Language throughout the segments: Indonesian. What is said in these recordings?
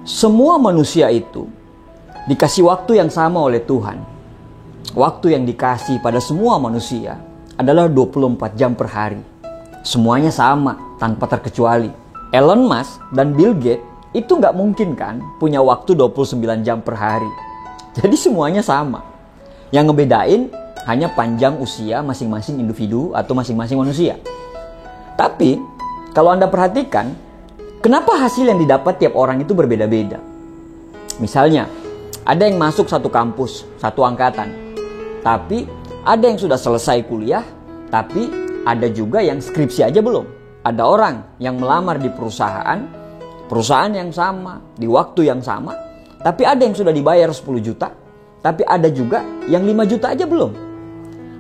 Semua manusia itu dikasih waktu yang sama oleh Tuhan. Waktu yang dikasih pada semua manusia adalah 24 jam per hari. Semuanya sama, tanpa terkecuali. Elon Musk dan Bill Gates itu nggak mungkin kan punya waktu 29 jam per hari. Jadi semuanya sama. Yang ngebedain hanya panjang usia masing-masing individu atau masing-masing manusia. Tapi kalau Anda perhatikan, kenapa hasil yang didapat tiap orang itu berbeda-beda? Misalnya, ada yang masuk satu kampus, satu angkatan. Tapi ada yang sudah selesai kuliah, tapi ada juga yang skripsi aja belum. Ada orang yang melamar di perusahaan yang sama, di waktu yang sama, tapi ada yang sudah dibayar 10 juta, tapi ada juga yang 5 juta aja belum.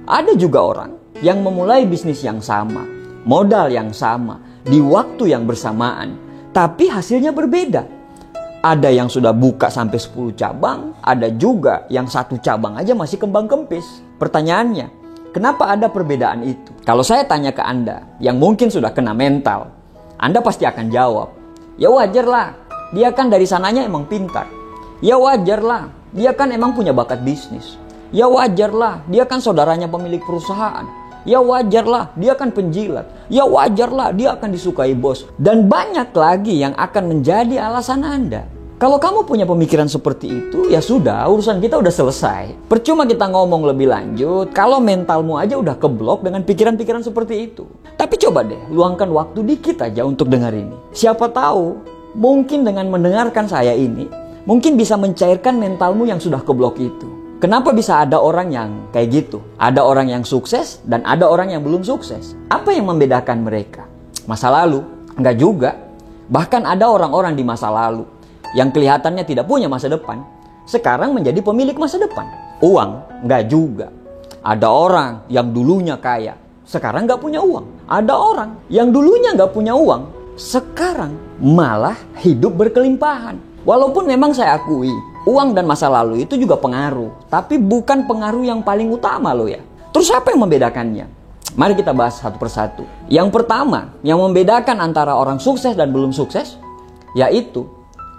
Ada juga orang yang memulai bisnis yang sama, modal yang sama, di waktu yang bersamaan, tapi hasilnya berbeda. Ada yang sudah buka sampai 10 cabang, ada juga yang satu cabang aja masih kembang kempis. Pertanyaannya, kenapa ada perbedaan itu? Kalau saya tanya ke Anda, yang mungkin sudah kena mental, Anda pasti akan jawab, ya wajar lah, dia kan dari sananya emang pintar. Ya wajar lah, dia kan emang punya bakat bisnis. Ya wajar lah, dia kan saudaranya pemilik perusahaan. Ya wajar lah, dia kan penjilat. Ya wajar lah, dia akan disukai bos. Dan banyak lagi yang akan menjadi alasan Anda. Kalau kamu punya pemikiran seperti itu, ya sudah, urusan kita udah selesai. Percuma kita ngomong lebih lanjut kalau mentalmu aja udah keblok dengan pikiran-pikiran seperti itu. Tapi coba deh, luangkan waktu dikit aja untuk dengar ini. Siapa tahu, mungkin dengan mendengarkan saya ini, mungkin bisa mencairkan mentalmu yang sudah keblok itu. Kenapa bisa ada orang yang kayak gitu? Ada orang yang sukses dan ada orang yang belum sukses. Apa yang membedakan mereka? Masa lalu? Enggak juga. Bahkan ada orang-orang di masa lalu yang kelihatannya tidak punya masa depan, sekarang menjadi pemilik masa depan. Uang? Enggak juga. Ada orang yang dulunya kaya, sekarang enggak punya uang. Ada orang yang dulunya enggak punya uang, sekarang malah hidup berkelimpahan. Walaupun memang saya akui, uang dan masa lalu itu juga pengaruh. Tapi bukan pengaruh yang paling utama loh ya. Terus apa yang membedakannya? Mari kita bahas satu persatu. Yang pertama, yang membedakan antara orang sukses dan belum sukses, yaitu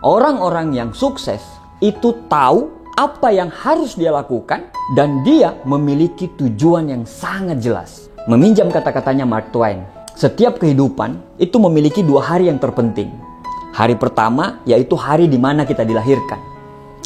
orang-orang yang sukses itu tahu apa yang harus dia lakukan dan dia memiliki tujuan yang sangat jelas. Meminjam kata-katanya Mark Twain, setiap kehidupan itu memiliki 2 hari yang terpenting. Hari pertama yaitu hari di mana kita dilahirkan.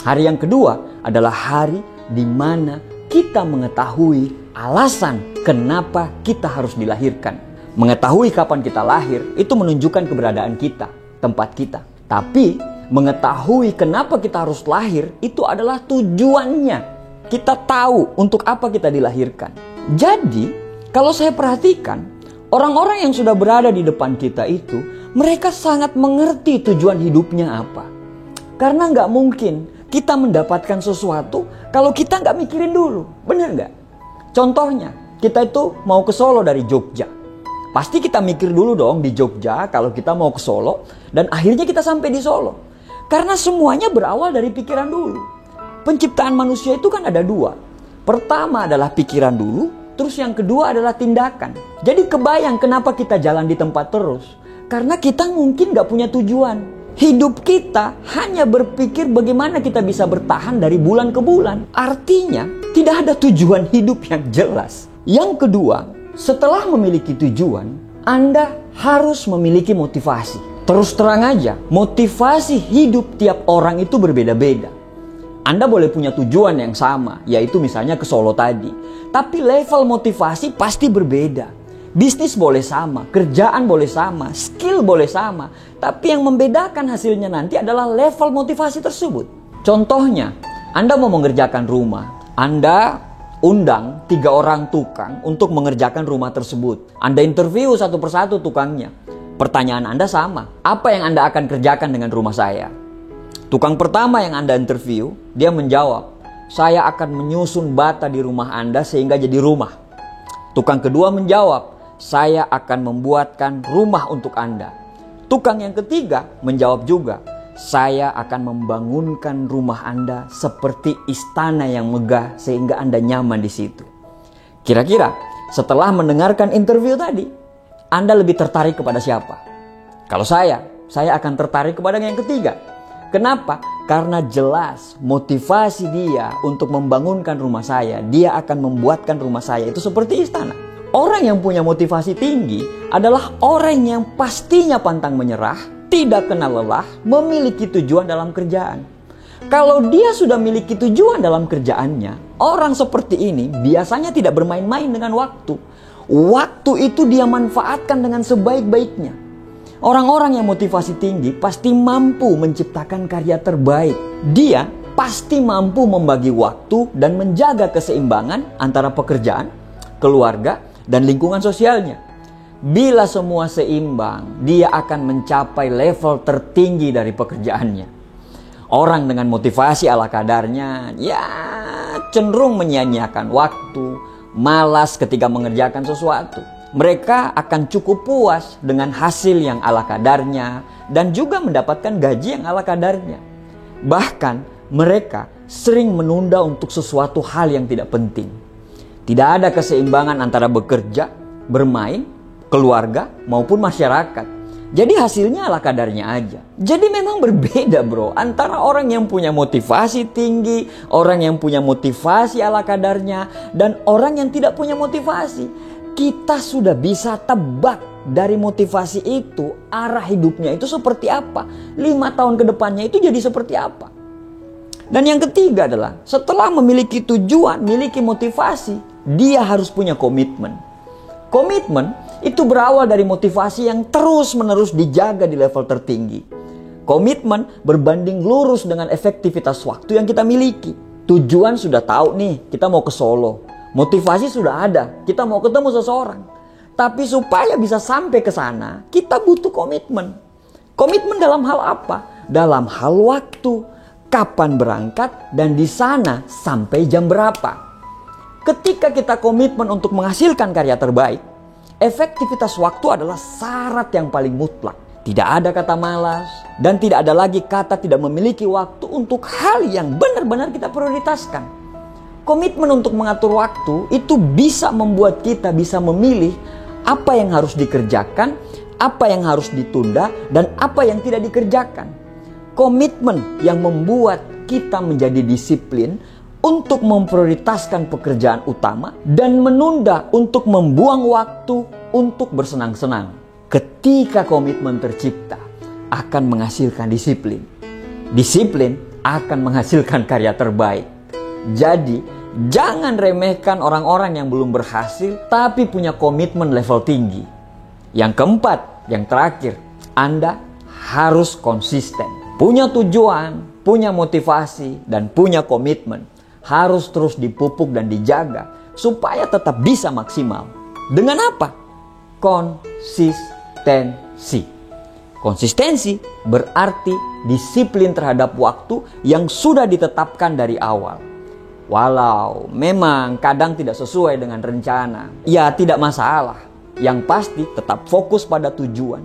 Hari yang kedua adalah hari di mana kita mengetahui alasan kenapa kita harus dilahirkan. Mengetahui kapan kita lahir itu menunjukkan keberadaan kita, tempat kita. Tapi mengetahui kenapa kita harus lahir itu adalah tujuannya. Kita tahu untuk apa kita dilahirkan. Jadi kalau saya perhatikan, orang-orang yang sudah berada di depan kita itu, mereka sangat mengerti tujuan hidupnya apa. Karena nggak mungkin kita mendapatkan sesuatu kalau kita nggak mikirin dulu. Bener nggak? Contohnya, kita itu mau ke Solo dari Jogja. Pasti kita mikir dulu dong di Jogja kalau kita mau ke Solo. Dan akhirnya kita sampai di Solo. Karena semuanya berawal dari pikiran dulu. Penciptaan manusia itu kan ada 2. Pertama adalah pikiran dulu. Terus yang kedua adalah tindakan. Jadi kebayang kenapa kita jalan di tempat terus. Karena kita mungkin gak punya tujuan. Hidup kita hanya berpikir bagaimana kita bisa bertahan dari bulan ke bulan. Artinya tidak ada tujuan hidup yang jelas. Yang kedua, setelah memiliki tujuan, Anda harus memiliki motivasi. Terus terang aja, motivasi hidup tiap orang itu berbeda-beda. Anda boleh punya tujuan yang sama, yaitu misalnya ke Solo tadi. Tapi level motivasi pasti berbeda. Bisnis boleh sama, kerjaan boleh sama, skill boleh sama. Tapi yang membedakan hasilnya nanti adalah level motivasi tersebut. Contohnya, Anda mau mengerjakan rumah. Anda undang 3 orang tukang untuk mengerjakan rumah tersebut. Anda interview satu persatu tukangnya. Pertanyaan Anda sama. Apa yang Anda akan kerjakan dengan rumah saya? Tukang pertama yang Anda interview, dia menjawab, saya akan menyusun bata di rumah Anda sehingga jadi rumah. Tukang kedua menjawab, saya akan membuatkan rumah untuk Anda. Tukang yang ketiga menjawab juga, saya akan membangunkan rumah Anda seperti istana yang megah sehingga Anda nyaman di situ. Kira-kira setelah mendengarkan interview tadi, Anda lebih tertarik kepada siapa? Kalau saya akan tertarik kepada yang ketiga. Kenapa? Karena jelas motivasi dia untuk membangunkan rumah saya, dia akan membuatkan rumah saya itu seperti istana. Orang yang punya motivasi tinggi adalah orang yang pastinya pantang menyerah, tidak kenal lelah, memiliki tujuan dalam kerjaan. Kalau dia sudah memiliki tujuan dalam kerjaannya, orang seperti ini biasanya tidak bermain-main dengan waktu. Waktu itu dia manfaatkan dengan sebaik-baiknya. Orang-orang yang motivasi tinggi pasti mampu menciptakan karya terbaik. Dia pasti mampu membagi waktu dan menjaga keseimbangan antara pekerjaan, keluarga, dan lingkungan sosialnya. Bila semua seimbang, dia akan mencapai level tertinggi dari pekerjaannya. Orang dengan motivasi ala kadarnya, ya cenderung menyia-nyiakan waktu, malas ketika mengerjakan sesuatu. Mereka akan cukup puas dengan hasil yang ala kadarnya dan juga mendapatkan gaji yang ala kadarnya. Bahkan mereka sering menunda untuk sesuatu hal yang tidak penting. Tidak ada keseimbangan antara bekerja, bermain, keluarga maupun masyarakat. Jadi hasilnya ala kadarnya aja. Jadi memang berbeda bro antara orang yang punya motivasi tinggi, orang yang punya motivasi ala kadarnya, dan orang yang tidak punya motivasi. Kita sudah bisa tebak dari motivasi itu arah hidupnya itu seperti apa. 5 tahun ke depannya itu jadi seperti apa. Dan yang ketiga adalah setelah memiliki tujuan, memiliki motivasi, dia harus punya komitmen. Komitmen itu berawal dari motivasi yang terus-menerus dijaga di level tertinggi. Komitmen berbanding lurus dengan efektivitas waktu yang kita miliki. Tujuan sudah tahu nih, kita mau ke Solo. Motivasi sudah ada, kita mau ketemu seseorang. Tapi supaya bisa sampai ke sana, kita butuh komitmen. Komitmen dalam hal apa? Dalam hal waktu. Kapan berangkat dan di sana sampai jam berapa. Ketika kita komitmen untuk menghasilkan karya terbaik, efektivitas waktu adalah syarat yang paling mutlak. Tidak ada kata malas dan tidak ada lagi kata tidak memiliki waktu untuk hal yang benar-benar kita prioritaskan. Komitmen untuk mengatur waktu itu bisa membuat kita bisa memilih apa yang harus dikerjakan, apa yang harus ditunda, dan apa yang tidak dikerjakan. Komitmen yang membuat kita menjadi disiplin untuk memprioritaskan pekerjaan utama dan menunda untuk membuang waktu untuk bersenang-senang. Ketika komitmen tercipta, akan menghasilkan disiplin. Disiplin akan menghasilkan karya terbaik. Jadi, jangan remehkan orang-orang yang belum berhasil tapi punya komitmen level tinggi. Yang keempat, yang terakhir, Anda harus konsisten. Punya tujuan, punya motivasi, dan punya komitmen. Harus terus dipupuk dan dijaga supaya tetap bisa maksimal. Dengan apa? Konsistensi. Konsistensi berarti disiplin terhadap waktu yang sudah ditetapkan dari awal. Walau memang kadang tidak sesuai dengan rencana, ya tidak masalah. Yang pasti tetap fokus pada tujuan.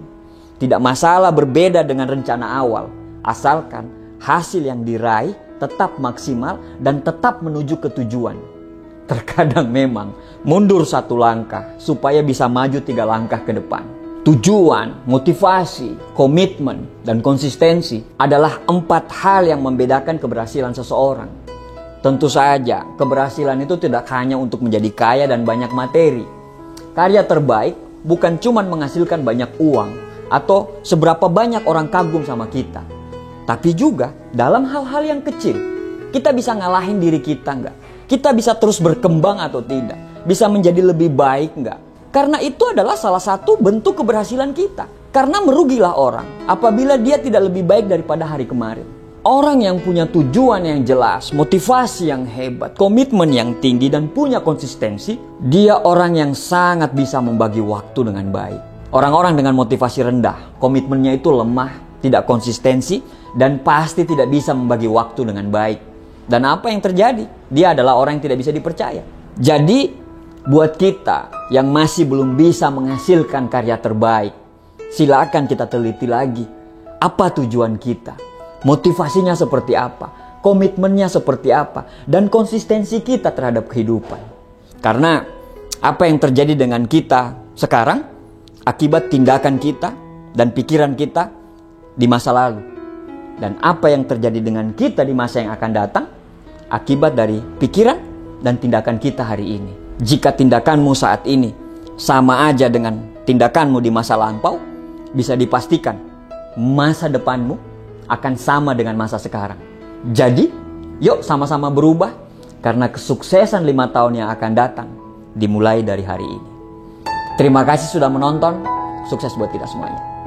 Tidak masalah berbeda dengan rencana awal, asalkan hasil yang diraih tetap maksimal dan tetap menuju ke tujuan. Terkadang memang mundur 1 langkah supaya bisa maju 3 langkah ke depan. Tujuan, motivasi, komitmen, dan konsistensi adalah 4 hal yang membedakan keberhasilan seseorang. Tentu saja, keberhasilan itu tidak hanya untuk menjadi kaya dan banyak materi. Karya terbaik bukan cuma menghasilkan banyak uang atau seberapa banyak orang kagum sama kita. Tapi juga dalam hal-hal yang kecil. Kita bisa ngalahin diri kita nggak? Kita bisa terus berkembang atau tidak? Bisa menjadi lebih baik nggak? Karena itu adalah salah satu bentuk keberhasilan kita. Karena merugilah orang apabila dia tidak lebih baik daripada hari kemarin. Orang yang punya tujuan yang jelas, motivasi yang hebat, komitmen yang tinggi, dan punya konsistensi, dia orang yang sangat bisa membagi waktu dengan baik. Orang-orang dengan motivasi rendah, komitmennya itu lemah, tidak konsistensi, dan pasti tidak bisa membagi waktu dengan baik. Dan apa yang terjadi? Dia adalah orang yang tidak bisa dipercaya. Jadi, buat kita yang masih belum bisa menghasilkan karya terbaik, silakan kita teliti lagi. Apa tujuan kita? Motivasinya seperti apa? Komitmennya seperti apa? Dan konsistensi kita terhadap kehidupan. Karena apa yang terjadi dengan kita sekarang akibat tindakan kita dan pikiran kita di masa lalu. Dan apa yang terjadi dengan kita di masa yang akan datang akibat dari pikiran dan tindakan kita hari ini. Jika tindakanmu saat ini sama aja dengan tindakanmu di masa lampau, bisa dipastikan masa depanmu akan sama dengan masa sekarang. Jadi, yuk sama-sama berubah, karena kesuksesan 5 tahun yang akan datang dimulai dari hari ini. Terima kasih sudah menonton. Sukses buat kita semuanya.